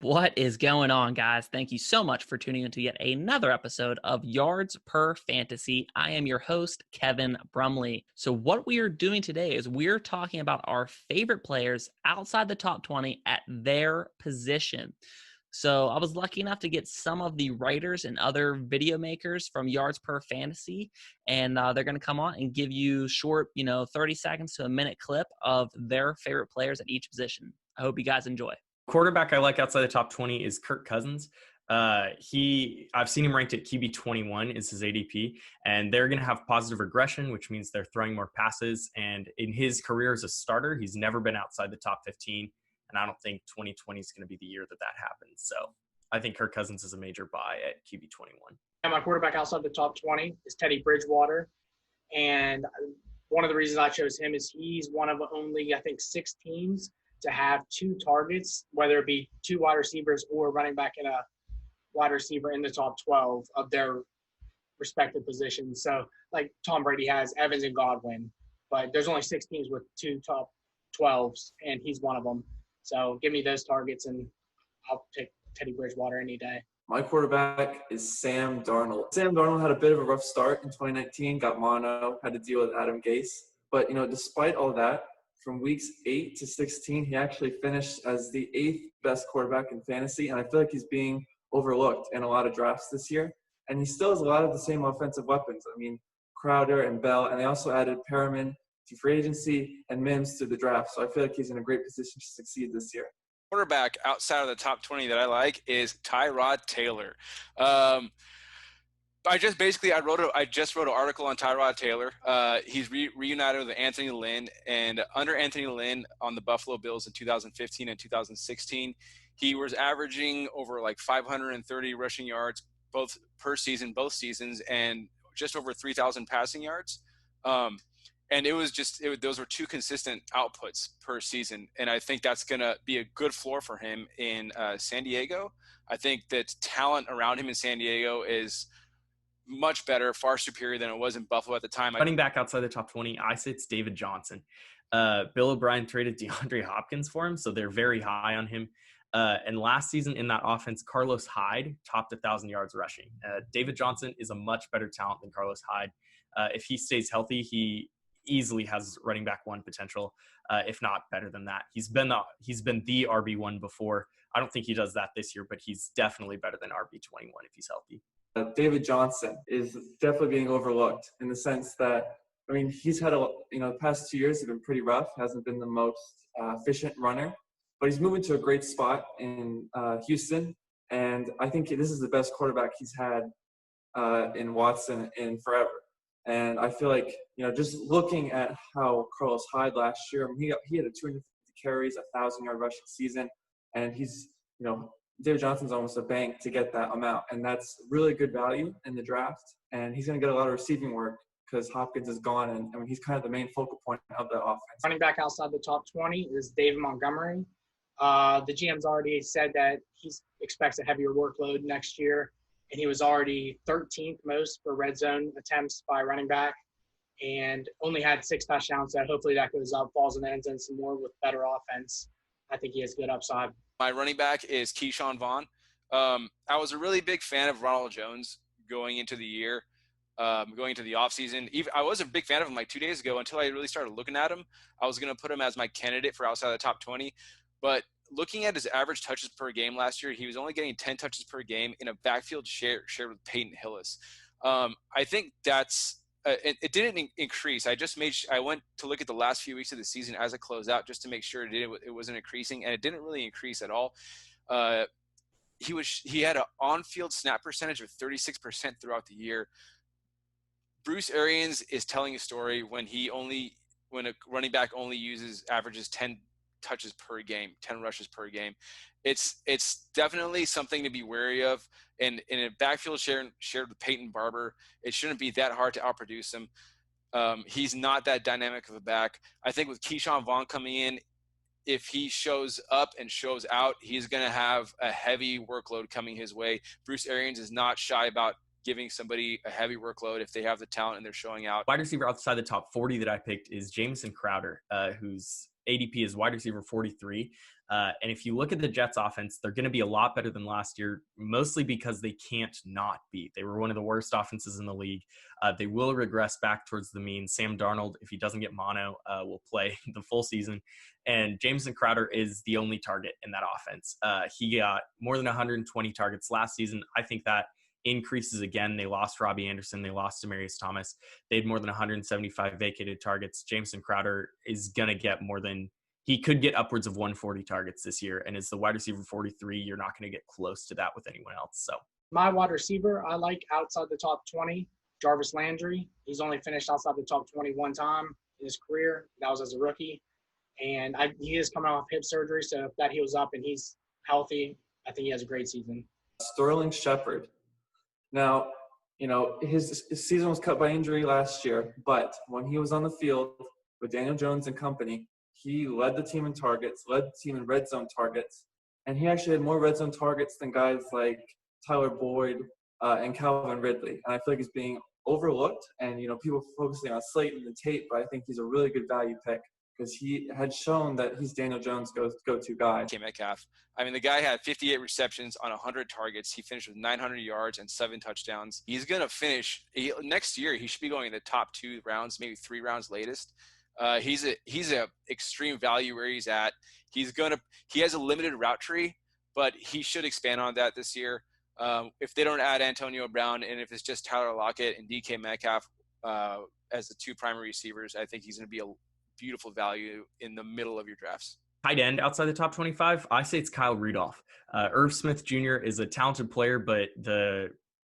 What is going on, guys? Thank you so much for tuning in to yet another episode of Yards Per Fantasy. I am your host, Kevin Brumley. So what we are doing today is we're talking about our favorite players outside the top 20 at their position. So I was lucky enough to get some of the writers and other video makers from Yards Per Fantasy, and they're going to come on and give you short, 30 seconds to a minute clip of their favorite players at each position. I hope you guys enjoy. Quarterback I like outside the top 20 is Kirk Cousins. I've seen him ranked at QB 21 is his ADP, and they're going to have positive regression, which means they're throwing more passes. And in his career as a starter, he's never been outside the top 15. And I don't think 2020 is going to be the year that happens. So I think Kirk Cousins is a major buy at QB 21. And my quarterback outside the top 20 is Teddy Bridgewater. And one of the reasons I chose him is he's one of only, I think, 6 teams to have 2 targets, whether it be 2 wide receivers or running back and a wide receiver in the top 12 of their respective positions. So like Tom Brady has Evans and Godwin, but there's only 6 teams with 2 top 12s, and he's one of them. So give me those targets, and I'll pick Teddy Bridgewater any day. My quarterback is Sam Darnold. Sam Darnold had a bit of a rough start in 2019, got mono, had to deal with Adam Gase. But, despite all that, from weeks 8 to 16, he actually finished as the 8th best quarterback in fantasy, and I feel like he's being overlooked in a lot of drafts this year. And he still has a lot of the same offensive weapons. I mean, Crowder and Bell, and they also added Perriman to free agency and Mims to the draft. So I feel like he's in a great position to succeed this year. Quarterback outside of the top 20 that I like is Tyrod Taylor. I just wrote an article on Tyrod Taylor. He's reunited with Anthony Lynn, and under Anthony Lynn on the Buffalo Bills in 2015 and 2016, he was averaging over like 530 rushing yards both seasons, and just over 3,000 passing yards. And those were 2 consistent outputs per season. And I think that's going to be a good floor for him in San Diego. I think that talent around him in San Diego is much better, far superior than it was in Buffalo at the time. Running back outside the top 20, I say it's David Johnson. Bill O'Brien traded DeAndre Hopkins for him, so they're very high on him. And last season in that offense, Carlos Hyde topped 1,000 yards rushing. David Johnson is a much better talent than Carlos Hyde. If he stays healthy, he easily has running back 1 potential, if not better than that. He's been the RB1 before. I don't think he does that this year, but he's definitely better than RB21 if he's healthy. David Johnson is definitely being overlooked in the sense that, he's had the past 2 years have been pretty rough, hasn't been the most efficient runner, but he's moving to a great spot in Houston. And I think this is the best quarterback he's had in Watson in forever. And I feel like, just looking at how Carlos Hyde last year, he had a 250 carries, 1,000-yard rushing season, and he's, David Johnson's almost a bank to get that amount, and that's really good value in the draft. And he's going to get a lot of receiving work because Hopkins is gone, and he's kind of the main focal point of the offense. Running back outside the top 20 is David Montgomery. The GM's already said that he expects a heavier workload next year, and he was already 13th most for red zone attempts by running back, and only had 6 touchdowns. So hopefully that goes up, falls in the end zone some more with better offense. I think he has good upside. My running back is Keyshawn Vaughn. I was a really big fan of Ronald Jones going into the year, going into the offseason. I was a big fan of him like 2 days ago until I really started looking at him. I was going to put him as my candidate for outside the top 20. But looking at his average touches per game last year, he was only getting 10 touches per game in a backfield shared with Peyton Hillis. I think that's it didn't increase. I went to look at the last few weeks of the season as it closed out just to make sure it wasn't increasing, and it didn't really increase at all. He had an on-field snap percentage of 36% throughout the year. Bruce Arians is telling a story when a running back only averages 10 touches per game, 10 rushes per game. It's definitely something to be wary of. And in a backfield shared with Peyton Barber, it shouldn't be that hard to outproduce him. He's not that dynamic of a back. I think with Keyshawn Vaughn coming in, if he shows up and shows out, he's going to have a heavy workload coming his way. Bruce Arians is not shy about giving somebody a heavy workload if they have the talent and they're showing out. Wide receiver outside the top 40 that I picked is Jamison Crowder, who's ADP is wide receiver 43. And if you look at the Jets offense, they're going to be a lot better than last year, mostly because they can't not beat. They were one of the worst offenses in the league. They will regress back towards the mean. Sam Darnold, if he doesn't get mono, will play the full season. And Jameson Crowder is the only target in that offense. He got more than 120 targets last season. I think that increases again. They lost Robbie Anderson. They lost Demaryius Thomas. They had more than 175 vacated targets. Jameson Crowder is going to get he could get upwards of 140 targets this year. And as the wide receiver 43, you're not going to get close to that with anyone else. So my wide receiver, I like outside the top 20, Jarvis Landry. He's only finished outside the top 20 one time in his career. That was as a rookie. And he is coming off hip surgery. So if that heals up and he's healthy, I think he has a great season. Sterling Shepard. Now, his season was cut by injury last year, but when he was on the field with Daniel Jones and company, he led the team in targets, led the team in red zone targets, and he actually had more red zone targets than guys like Tyler Boyd and Calvin Ridley. And I feel like he's being overlooked, and people focusing on Slayton and tape, but I think he's a really good value pick because he had shown that he's Daniel Jones' go-to guy. Metcalf. I mean, the guy had 58 receptions on 100 targets. He finished with 900 yards and 7 touchdowns. He's going to finish next year. He should be going in the top 2 rounds, maybe 3 rounds latest. He's a extreme value where he's at. He has a limited route tree, but he should expand on that this year. If they don't add Antonio Brown, and if it's just Tyler Lockett and DK Metcalf as the 2 primary receivers, I think he's going to be a beautiful value in the middle of your drafts. Tight end outside the top 25, I say it's Kyle Rudolph. Irv Smith Jr. is a talented player, but the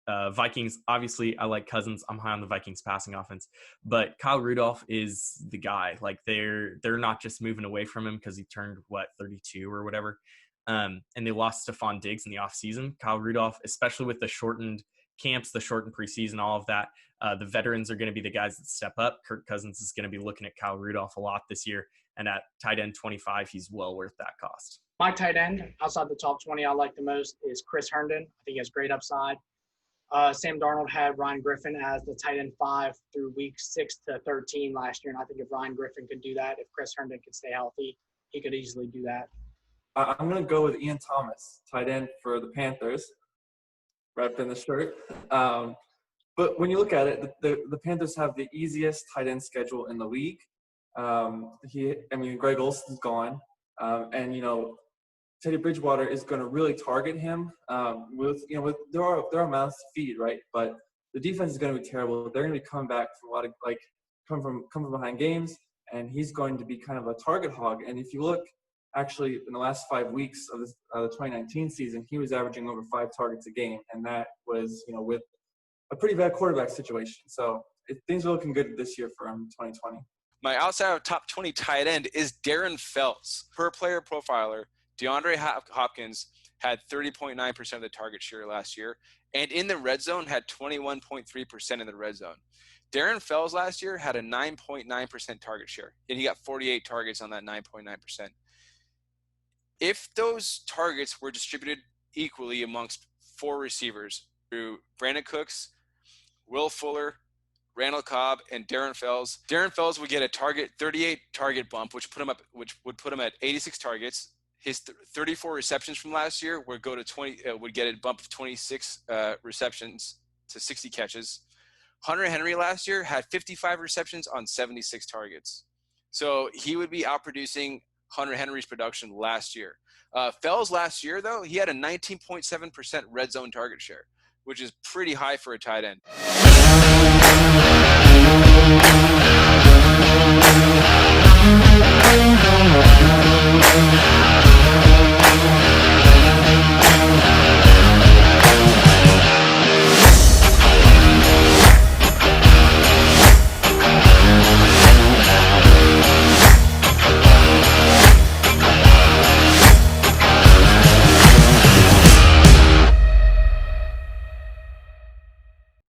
Vikings, obviously, I like Cousins. I'm high on the Vikings passing offense, but Kyle Rudolph is the guy. Like they're not just moving away from him because he turned 32 or whatever. And they lost Stephon Diggs in the offseason. Kyle Rudolph, especially with the shortened camps, the shortened preseason, all of that, the veterans are going to be the guys that step up. Kirk Cousins is going to be looking at Kyle Rudolph a lot this year. And at tight end 25, he's well worth that cost. My tight end outside the top 20 I like the most is Chris Herndon. I think he has great upside. Sam Darnold had Ryan Griffin as the tight end 5 through week 6 to 13 last year. And I think if Ryan Griffin could do that, if Chris Herndon could stay healthy, he could easily do that. I'm going to go with Ian Thomas, tight end for the Panthers, wrapped in the shirt. But when you look at it, the Panthers have the easiest tight end schedule in the league. Greg Olson's gone. Teddy Bridgewater is going to really target him there are mouths to feed, right? But the defense is going to be terrible. They're going to be coming back from a lot of come from behind games, and he's going to be kind of a target hog. And if you look, actually, in the last 5 weeks of the 2019 season, he was averaging over 5 targets a game, and that was with a pretty bad quarterback situation. So things are looking good this year for him in 2020. My outside of top 20 tight end is Darren Fells. Per Player Profiler, DeAndre Hopkins had 30.9% of the target share last year, and in the red zone had 21.3% in the red zone. Darren Fells last year had a 9.9% target share, and he got 48 targets on that 9.9%. If those targets were distributed equally amongst 4 receivers through Brandon Cooks, Will Fuller, Randall Cobb, and Darren Fells would get a 38 target bump, which would put him at 86 targets. His 34 receptions from last year would go to would get a bump of 26 receptions to 60 catches. Hunter Henry last year had 55 receptions on 76 targets. So he would be outproducing Hunter Henry's production last year. Fells last year, though, he had a 19.7% red zone target share, which is pretty high for a tight end.